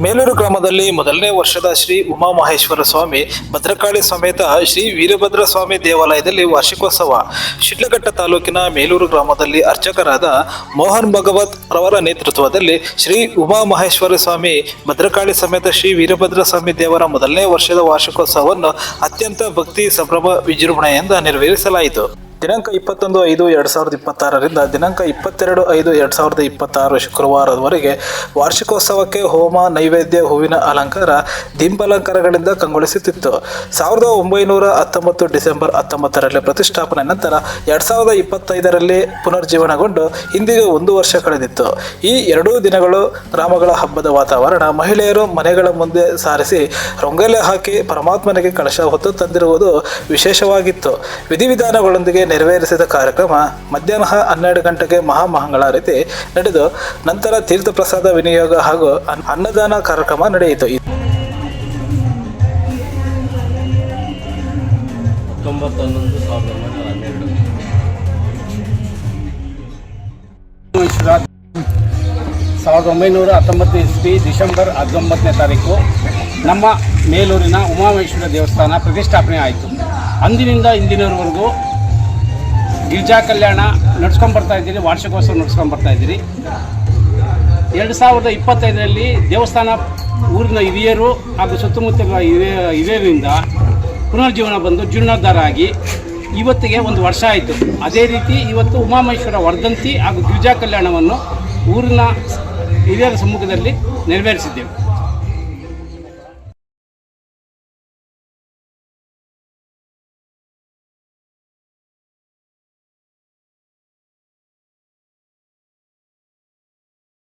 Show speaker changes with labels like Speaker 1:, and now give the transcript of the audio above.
Speaker 1: ಮೇಲೂರು ಗ್ರಾಮದಲ್ಲಿ ಮೊದಲನೇ ವರ್ಷದ ಶ್ರೀ ಉಮಾಮಹೇಶ್ವರ ಸ್ವಾಮಿ ಭದ್ರಕಾಳಿ ಸಮೇತ ಶ್ರೀ ವೀರಭದ್ರ ಸ್ವಾಮಿ ದೇವಾಲಯದಲ್ಲಿ ವಾರ್ಷಿಕೋತ್ಸವ. ಶಿಡ್ಲಘಟ್ಟ ತಾಲೂಕಿನ ಮೇಲೂರು ಗ್ರಾಮದಲ್ಲಿ ಅರ್ಚಕರಾದ ಮೋಹನ್ ಭಗವತ್ ರವರ ನೇತೃತ್ವದಲ್ಲಿ ಶ್ರೀ ಉಮಾಮಹೇಶ್ವರ ಸ್ವಾಮಿ ಭದ್ರಕಾಳಿ ಸಮೇತ ಶ್ರೀ ವೀರಭದ್ರ ಸ್ವಾಮಿ ದೇವರ ಮೊದಲನೇ ವರ್ಷದ ವಾರ್ಷಿಕೋತ್ಸವವನ್ನು ಅತ್ಯಂತ ಭಕ್ತಿ ಸಂಭ್ರಮ ವಿಜೃಂಭಣೆಯಿಂದ ನೆರವೇರಿಸಲಾಯಿತು. ದಿನಾಂಕ 21/5/2026ರಿಂದ ದಿನಾಂಕ 22/5/2026 ಶುಕ್ರವಾರದವರೆಗೆ ವಾರ್ಷಿಕೋತ್ಸವಕ್ಕೆ ಹೋಮ, ನೈವೇದ್ಯ, ಹೂವಿನ ಅಲಂಕಾರ, ದಿಂಬಲಂಕಾರಗಳಿಂದ ಕಂಗೊಳಿಸುತ್ತಿತ್ತು. 1919 ಡಿಸೆಂಬರ್ 19ರಲ್ಲಿ ಪ್ರತಿಷ್ಠಾಪನೆ ನಂತರ 2025ರಲ್ಲಿ ಪುನರ್ಜೀವನಗೊಂಡು ಇಂದಿಗೆ 1 ವರ್ಷ ಕಳೆದಿತ್ತು. ಈ 2 ದಿನಗಳು ಗ್ರಾಮಗಳ ಹಬ್ಬದ ವಾತಾವರಣ. ಮಹಿಳೆಯರು ಮನೆಗಳ ಮುಂದೆ ಸಾರಿಸಿ ರಂಗೋಲಿ ಹಾಕಿ ಪರಮಾತ್ಮನಿಗೆ ಕಳಶ ಹೊತ್ತು ತಂದಿರುವುದು ವಿಶೇಷವಾಗಿತ್ತು. ವಿಧಿವಿಧಾನಗಳೊಂದಿಗೆ ನೆರವೇರಿಸಿದ ಕಾರ್ಯಕ್ರಮ ಮಧ್ಯಾಹ್ನ 12 ಗಂಟೆಗೆ ಮಹಾಮಂಗಳಾರತಿ ನಡೆದು ನಂತರ ತೀರ್ಥ ಪ್ರಸಾದ ವಿನಿಯೋಗ ಹಾಗೂ ಅನ್ನದಾನ ಕಾರ್ಯಕ್ರಮ ನಡೆಯಿತು.
Speaker 2: 1919 ಇಸ್ವಿ ಡಿಸೆಂಬರ್ 19ನೇ ತಾರೀಕು ನಮ್ಮ ಮೇಲೂರಿನ ಉಮಾಮಹೇಶ್ವರ ದೇವಸ್ಥಾನ ಪ್ರತಿಷ್ಠಾಪನೆ ಆಯಿತು. ಅಂದಿನಿಂದ ಇಂದಿನವರೆಗೂ ಗಿರಿಜಾ ಕಲ್ಯಾಣ ನಡ್ಸ್ಕೊಂಡ್ಬರ್ತಾ ಇದ್ದೀರಿ, ವಾರ್ಷಿಕೋತ್ಸವ ನಡ್ಸ್ಕೊಂಡ್ಬರ್ತಾ ಇದ್ದೀರಿ. 2025ರಲ್ಲಿ ದೇವಸ್ಥಾನ ಊರಿನ ಹಿರಿಯರು ಹಾಗೂ ಸುತ್ತಮುತ್ತಲಿನ ಹಿರಿಯರಿಂದ ಪುನರ್ಜೀವನ ಬಂದು ಜೀರ್ಣೋದ್ಧಾರ ಆಗಿ ಇವತ್ತಿಗೆ 1 ವರ್ಷ ಆಯಿತು. ಅದೇ ರೀತಿ ಇವತ್ತು ಉಮಾಮಹೇಶ್ವರ ವರ್ಧಂತಿ ಹಾಗೂ ಗಿರಿಜಾ ಕಲ್ಯಾಣವನ್ನು ಊರಿನ ಹಿರಿಯರ ಸಮ್ಮುಖದಲ್ಲಿ ನೆರವೇರಿಸಿದ್ದೇವೆ.